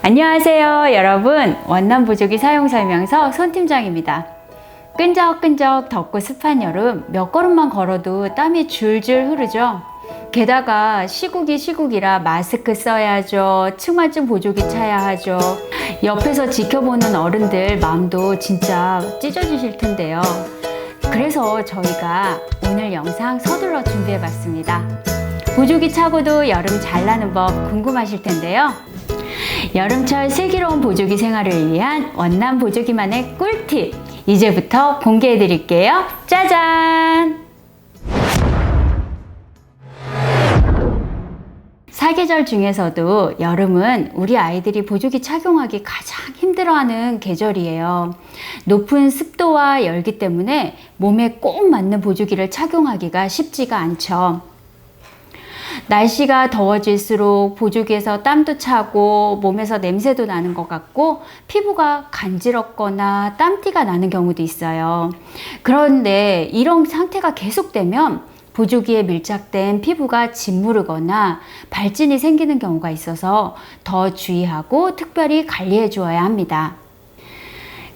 안녕하세요 여러분, 원남보조기 사용설명서 손팀장입니다. 끈적끈적 덥고 습한 여름, 몇 걸음만 걸어도 땀이 줄줄 흐르죠. 게다가 시국이라 마스크 써야죠, 층맞춤 보조기 차야 하죠. 옆에서 지켜보는 어른들 마음도 진짜 찢어지실 텐데요. 그래서 저희가 오늘 영상 서둘러 준비해봤습니다. 보조기 차고도 여름 잘 나는 법 궁금하실 텐데요. 여름철 슬기로운 보조기 생활을 위한 원남 보조기만의 꿀팁 이제부터 공개해 드릴게요. 짜잔! 사계절 중에서도 여름은 우리 아이들이 보조기 착용하기 가장 힘들어하는 계절이에요. 높은 습도와 열기 때문에 몸에 꼭 맞는 보조기를 착용하기가 쉽지가 않죠. 날씨가 더워질수록 보조기에서 땀도 차고 몸에서 냄새도 나는 것 같고 피부가 간지럽거나 땀띠가 나는 경우도 있어요. 그런데 이런 상태가 계속되면 보조기에 밀착된 피부가 짓무르거나 발진이 생기는 경우가 있어서 더 주의하고 특별히 관리해 주어야 합니다.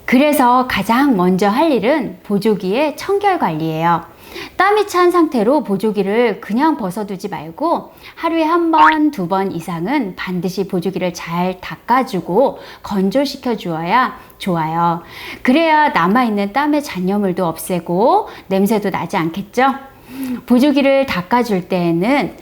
그래서 가장 먼저 할 일은 보조기의 청결 관리예요. 땀이 찬 상태로 보조기를 그냥 벗어두지 말고 하루에 한 번, 두 번 이상은 반드시 보조기를 잘 닦아주고 건조시켜 주어야 좋아요. 그래야 남아있는 땀의 잔여물도 없애고 냄새도 나지 않겠죠? 보조기를 닦아줄 때에는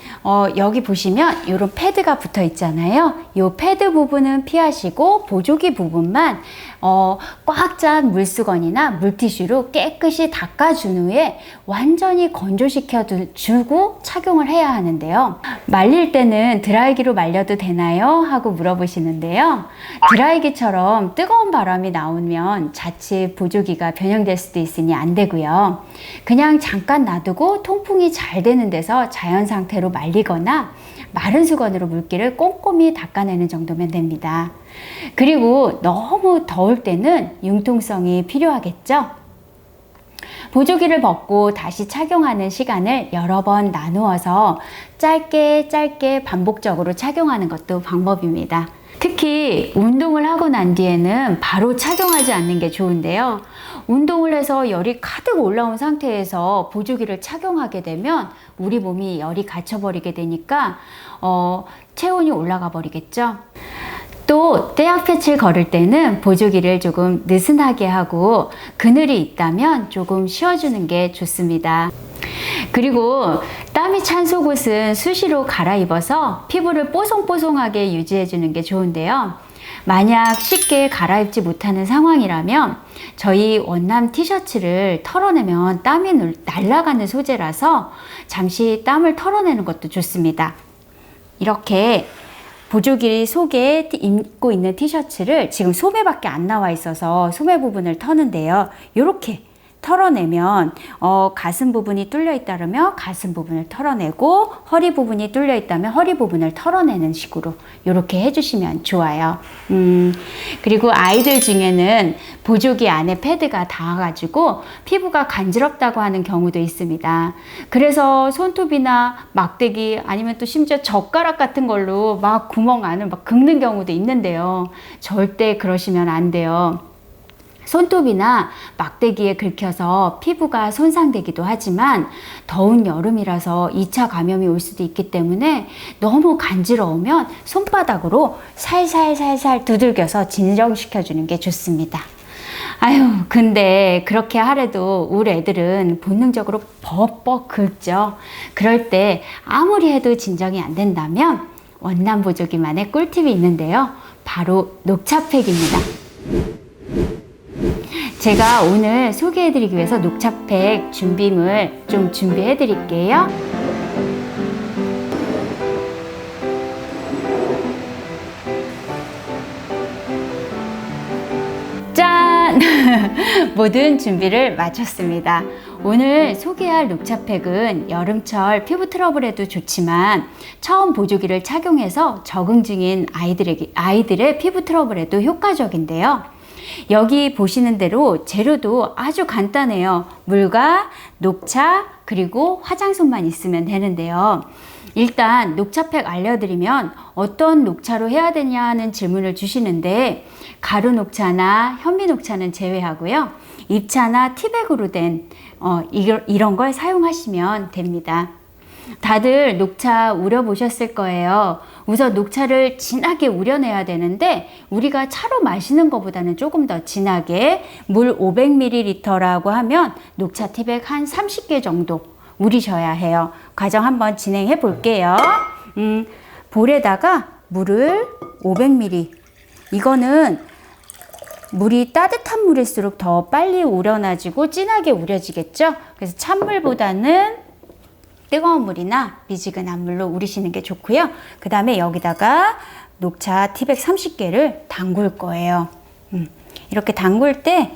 여기 보시면 이런 패드가 붙어 있잖아요. 이 패드 부분은 피하시고 보조기 부분만 꽉 짠 물수건이나 물티슈로 깨끗이 닦아준 후에 완전히 건조시켜 주고 착용을 해야 하는데요. 말릴 때는 드라이기로 말려도 되나요? 하고 물어보시는데요. 드라이기처럼 뜨거운 바람이 나오면 자칫 보조기가 변형될 수도 있으니 안 되고요. 그냥 잠깐 놔두고 통풍이 잘 되는 데서 자연 상태로 말리거나 마른 수건으로 물기를 꼼꼼히 닦아내는 정도면 됩니다. 그리고 너무 더울 때는 융통성이 필요하겠죠? 보조기를 벗고 다시 착용하는 시간을 여러 번 나누어서 짧게 반복적으로 착용하는 것도 방법입니다. 특히 운동을 하고 난 뒤에는 바로 착용하지 않는 게 좋은데요. 운동을 해서 열이 가득 올라온 상태에서 보조기를 착용하게 되면 우리 몸이 열이 갇혀버리게 되니까 체온이 올라가 버리겠죠. 또 떼약볕을 걸을 때는 보조기를 조금 느슨하게 하고 그늘이 있다면 조금 쉬어주는 게 좋습니다. 그리고 땀이 찬 속옷은 수시로 갈아입어서 피부를 뽀송뽀송하게 유지해주는 게 좋은데요. 만약 쉽게 갈아입지 못하는 상황이라면 저희 원남 티셔츠를 털어내면 땀이 날아가는 소재라서 잠시 땀을 털어내는 것도 좋습니다. 이렇게 보조기 속에 입고 있는 티셔츠를 지금 소매밖에 안 나와 있어서 소매 부분을 터는데요. 이렇게 털어내면 가슴 부분이 뚫려 있다면 가슴 부분을 털어내고 허리 부분이 뚫려 있다면 허리 부분을 털어내는 식으로 이렇게 해주시면 좋아요. 그리고 아이들 중에는 보조기 안에 패드가 닿아가지고 피부가 간지럽다고 하는 경우도 있습니다. 그래서 손톱이나 막대기 아니면 또 심지어 젓가락 같은 걸로 막 구멍 안을 막 긁는 경우도 있는데요. 절대 그러시면 안 돼요. 손톱이나 막대기에 긁혀서 피부가 손상되기도 하지만 더운 여름이라서 2차 감염이 올 수도 있기 때문에 너무 간지러우면 손바닥으로 살살 두들겨서 진정시켜 주는 게 좋습니다. 아유, 근데 그렇게 하래도 우리 애들은 본능적으로 벅벅 긁죠. 그럴 때 아무리 해도 진정이 안 된다면 원남 보조기만의 꿀팁이 있는데요. 바로 녹차팩입니다. 제가 오늘 소개해드리기 위해서 녹차팩 준비물 좀 준비해드릴게요. 짠! 모든 준비를 마쳤습니다. 오늘 소개할 녹차팩은 여름철 피부 트러블에도 좋지만 처음 보조기를 착용해서 적응 중인 아이들의 피부 트러블에도 효과적인데요. 여기 보시는 대로 재료도 아주 간단해요. 물과 녹차 그리고 화장솜만 있으면 되는데요. 일단 녹차팩 알려드리면 어떤 녹차로 해야 되냐는 질문을 주시는데 가루 녹차나 현미 녹차는 제외하고요. 잎차나 티백으로 된 이런 걸 사용하시면 됩니다. 다들 녹차 우려 보셨을 거예요. 우선 녹차를 진하게 우려내야 되는데 우리가 차로 마시는 것보다는 조금 더 진하게 물 500ml라고 하면 녹차 티백 한 30개 정도 우리셔야 해요. 과정 한번 진행해 볼게요. 볼에다가 물을 500ml, 이거는 물이 따뜻한 물일수록 더 빨리 우러나지고 진하게 우려지겠죠. 그래서 찬물보다는 뜨거운 물이나 미지근한 물로 우리시는 게 좋고요. 그 다음에 여기다가 녹차 티백 30개를 담글 거예요. 이렇게 담글 때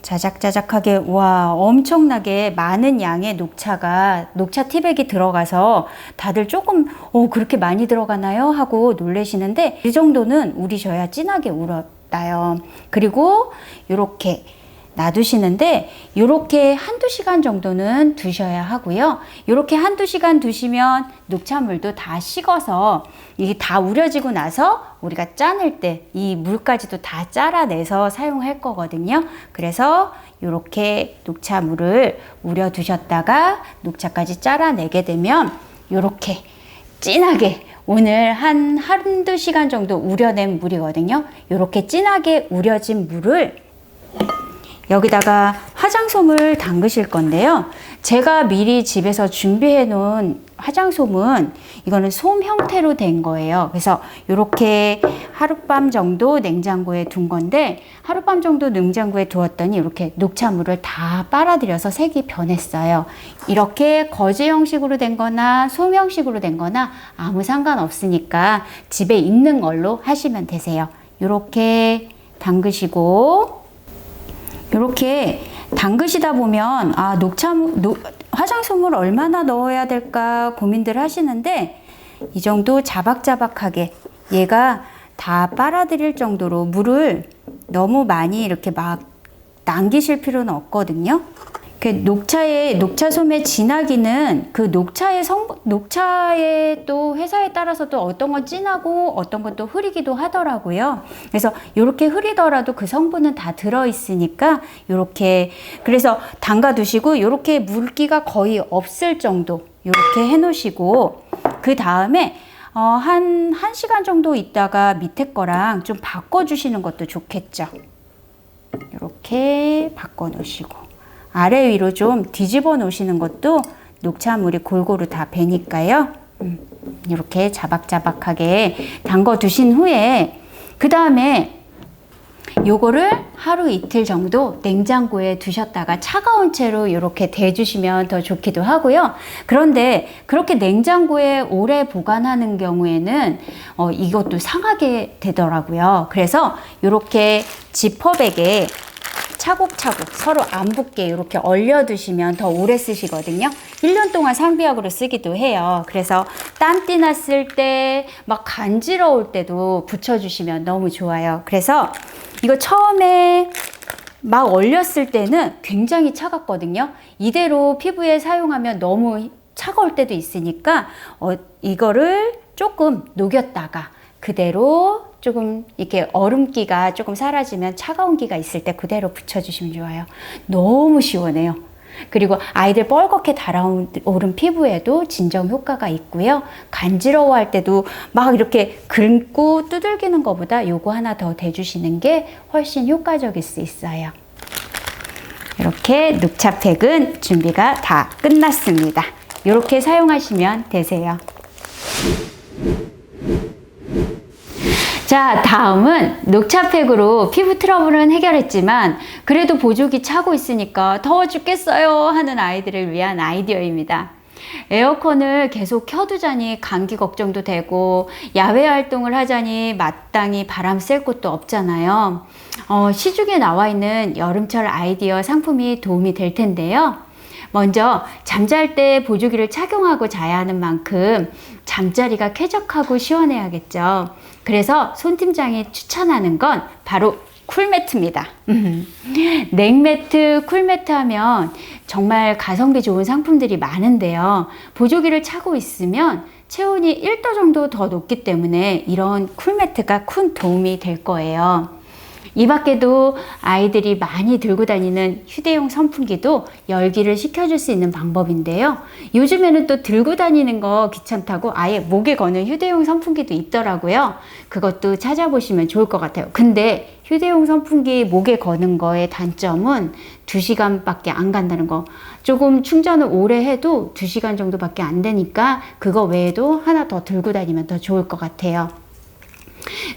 자작자작하게, 와, 엄청나게 많은 양의 녹차 티백이 들어가서 다들 조금 그렇게 많이 들어가나요? 하고 놀라시는데 이 정도는 우리셔야 진하게 우러나요. 그리고 이렇게 놔두시는데 이렇게 한두 시간 정도는 두셔야 하고요. 이렇게 한두 시간 두시면 녹차물도 다 식어서 이게 다 우려지고 나서 우리가 짜낼 때 이 물까지도 다 짜라내서 사용할 거거든요. 그래서 이렇게 녹차물을 우려 두셨다가 녹차까지 짜라내게 되면 이렇게 진하게, 오늘 한두 시간 정도 우려낸 물이거든요. 이렇게 진하게 우려진 물을 여기다가 화장솜을 담그실 건데요. 제가 미리 집에서 준비해 놓은 화장솜은 이거는 솜 형태로 된 거예요. 그래서 이렇게 하룻밤 정도 냉장고에 둔 건데, 하룻밤 정도 냉장고에 두었더니 이렇게 녹차물을 다 빨아들여서 색이 변했어요. 이렇게 거즈 형식으로 된 거나 솜 형식으로 된 거나 아무 상관없으니까 집에 있는 걸로 하시면 되세요. 이렇게 담그시고, 이렇게 담그시다 보면 화장솜을 얼마나 넣어야 될까 고민들 하시는데, 이 정도 자박자박하게 얘가 다 빨아들일 정도로 물을 너무 많이 이렇게 막 남기실 필요는 없거든요. 녹차솜의 진하기는 그 녹차의 또 회사에 따라서 또 어떤 건 진하고 어떤 건 또 흐리기도 하더라고요. 그래서 이렇게 흐리더라도 그 성분은 다 들어있으니까 이렇게, 그래서 담가 두시고 이렇게 물기가 거의 없을 정도 이렇게 해 놓으시고, 그 다음에 한 1시간 정도 있다가 밑에 거랑 좀 바꿔 주시는 것도 좋겠죠. 이렇게 바꿔 놓으시고 아래 위로 좀 뒤집어 놓으시는 것도 녹차물이 골고루 다 배니까요. 이렇게 자박자박하게 담궈 두신 후에 그 다음에 요거를 하루 이틀 정도 냉장고에 두셨다가 차가운 채로 이렇게 대주시면 더 좋기도 하고요. 그런데 그렇게 냉장고에 오래 보관하는 경우에는 이것도 상하게 되더라고요. 그래서 이렇게 지퍼백에 차곡차곡 서로 안 붙게 이렇게 얼려 두시면 더 오래 쓰시거든요. 1년 동안 상비약으로 쓰기도 해요. 그래서 땀띠 났을 때 막 간지러울 때도 붙여주시면 너무 좋아요. 그래서 이거 처음에 막 얼렸을 때는 굉장히 차갑거든요. 이대로 피부에 사용하면 너무 차가울 때도 있으니까 이거를 조금 녹였다가 그대로 조금 이렇게 얼음기가 조금 사라지면 차가운 기가 있을 때 그대로 붙여주시면 좋아요. 너무 시원해요. 그리고 아이들 뻘겋게 달아오른 피부에도 진정 효과가 있고요. 간지러워할 때도 막 이렇게 긁고 두들기는 것보다 요거 하나 더 대주시는 게 훨씬 효과적일 수 있어요. 이렇게 녹차팩은 준비가 다 끝났습니다. 이렇게 사용하시면 되세요. 자, 다음은 녹차팩으로 피부 트러블은 해결했지만 그래도 보조기 차고 있으니까 더워 죽겠어요 하는 아이들을 위한 아이디어입니다. 에어컨을 계속 켜두자니 감기 걱정도 되고 야외 활동을 하자니 마땅히 바람 쐴 곳도 없잖아요. 시중에 나와 있는 여름철 아이디어 상품이 도움이 될 텐데요. 먼저 잠잘 때 보조기를 착용하고 자야 하는 만큼 잠자리가 쾌적하고 시원해야겠죠. 그래서 손 팀장이 추천하는 건 바로 쿨매트입니다. 냉매트, 쿨매트 하면 정말 가성비 좋은 상품들이 많은데요. 보조기를 차고 있으면 체온이 1도 정도 더 높기 때문에 이런 쿨매트가 큰 도움이 될 거예요. 이 밖에도 아이들이 많이 들고 다니는 휴대용 선풍기도 열기를 식혀줄 수 있는 방법인데요. 요즘에는 또 들고 다니는 거 귀찮다고 아예 목에 거는 휴대용 선풍기도 있더라고요. 그것도 찾아보시면 좋을 것 같아요. 근데 휴대용 선풍기 목에 거는 거의 단점은 2시간밖에 안 간다는 거. 조금 충전을 오래 해도 2시간 정도밖에 안 되니까 그거 외에도 하나 더 들고 다니면 더 좋을 것 같아요.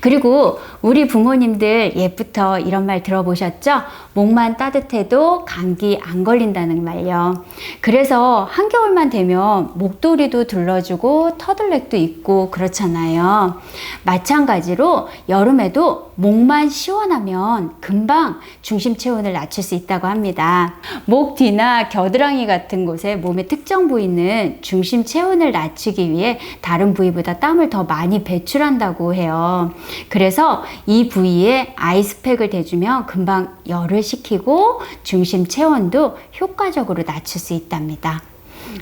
그리고 우리 부모님들 옛부터 이런 말 들어보셨죠? 목만 따뜻해도 감기 안 걸린다는 말요. 그래서 한겨울만 되면 목도리도 둘러주고 터들넥도 있고 그렇잖아요. 마찬가지로 여름에도 목만 시원하면 금방 중심 체온을 낮출 수 있다고 합니다. 목 뒤나 겨드랑이 같은 곳에 몸의 특정 부위는 중심 체온을 낮추기 위해 다른 부위보다 땀을 더 많이 배출한다고 해요. 그래서 이 부위에 아이스팩을 대주면 금방 열을 식히고 중심 체온도 효과적으로 낮출 수 있답니다.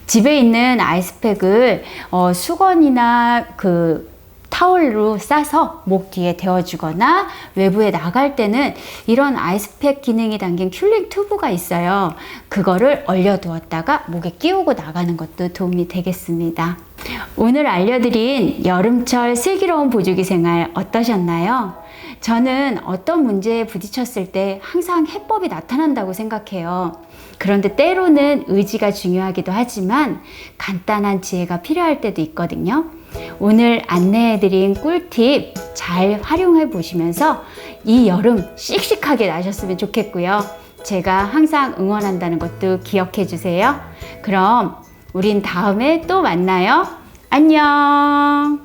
집에 있는 아이스팩을 수건이나 타올로 싸서 목 뒤에 대어주거나 외부에 나갈 때는 이런 아이스팩 기능이 담긴 쿨링 튜브가 있어요. 그거를 얼려두었다가 목에 끼우고 나가는 것도 도움이 되겠습니다. 오늘 알려드린 여름철 슬기로운 보조기 생활 어떠셨나요? 저는 어떤 문제에 부딪혔을 때 항상 해법이 나타난다고 생각해요. 그런데 때로는 의지가 중요하기도 하지만 간단한 지혜가 필요할 때도 있거든요. 오늘 안내해드린 꿀팁 잘 활용해 보시면서 이 여름 씩씩하게 나셨으면 좋겠고요. 제가 항상 응원한다는 것도 기억해 주세요. 그럼 우린 다음에 또 만나요. 안녕.